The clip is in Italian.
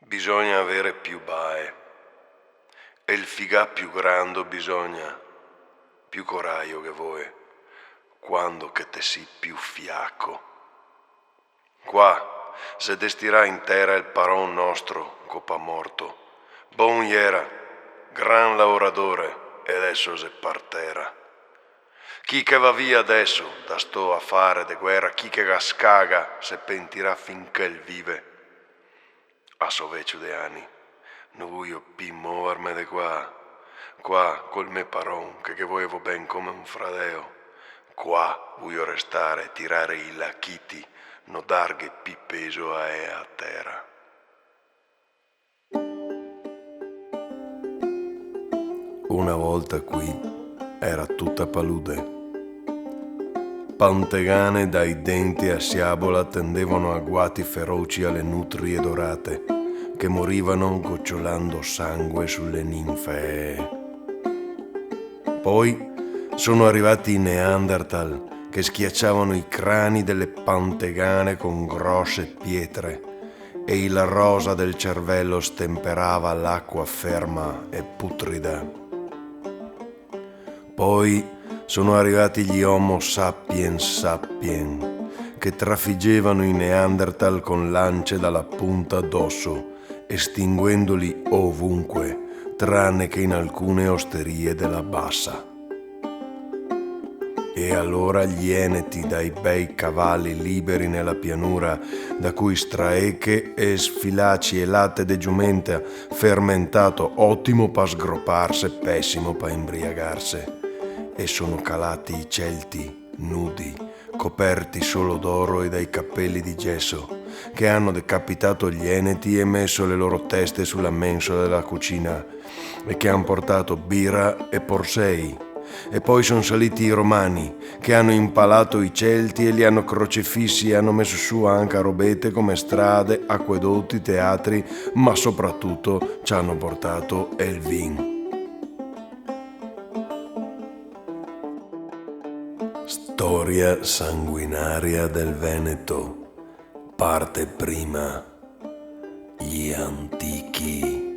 Bisogna avere più bae, e il figà più grande bisogna, più coraggio che vuoi, quando che te si più fiacco. Qua, se destirà intera il paron nostro, copa morto, bon iera, gran lavoratore, ed adesso se partera. Chi che va via adesso, da sto affare de guerra, chi che gascaga, se pentirà finché il vive. A so vecchio de anni, non voglio più muovermi di qua col me paron, che volevo ben come un fradeo. Qua voglio restare e tirare i lacchiti, no darghe più peso a terra. Una volta qui era tutta palude. Pantegane dai denti a sciabola tendevano agguati feroci alle nutrie dorate che morivano gocciolando sangue sulle ninfee. Poi sono arrivati i Neanderthal che schiacciavano i crani delle pantegane con grosse pietre e il rosa del cervello stemperava l'acqua ferma e putrida. Poi sono arrivati gli Homo sapiens sapiens che trafiggevano i Neanderthal con lance dalla punta d'osso, estinguendoli ovunque, tranne che in alcune osterie della bassa. E allora gli eneti dai bei cavalli liberi nella pianura, da cui straeche e sfilaci e latte de giumenta fermentato, ottimo pa sgropparse, pessimo pa imbriagarse. E sono calati i Celti, nudi, coperti solo d'oro e dai cappelli di gesso, che hanno decapitato gli eneti e messo le loro teste sulla mensola della cucina, e che han portato birra e porsei. E poi sono saliti i Romani, che hanno impalato i Celti e li hanno crocefissi e hanno messo su anche robette come strade, acquedotti, teatri, ma soprattutto ci hanno portato il vin. Storia sanguinaria del Veneto, parte prima, gli antichi.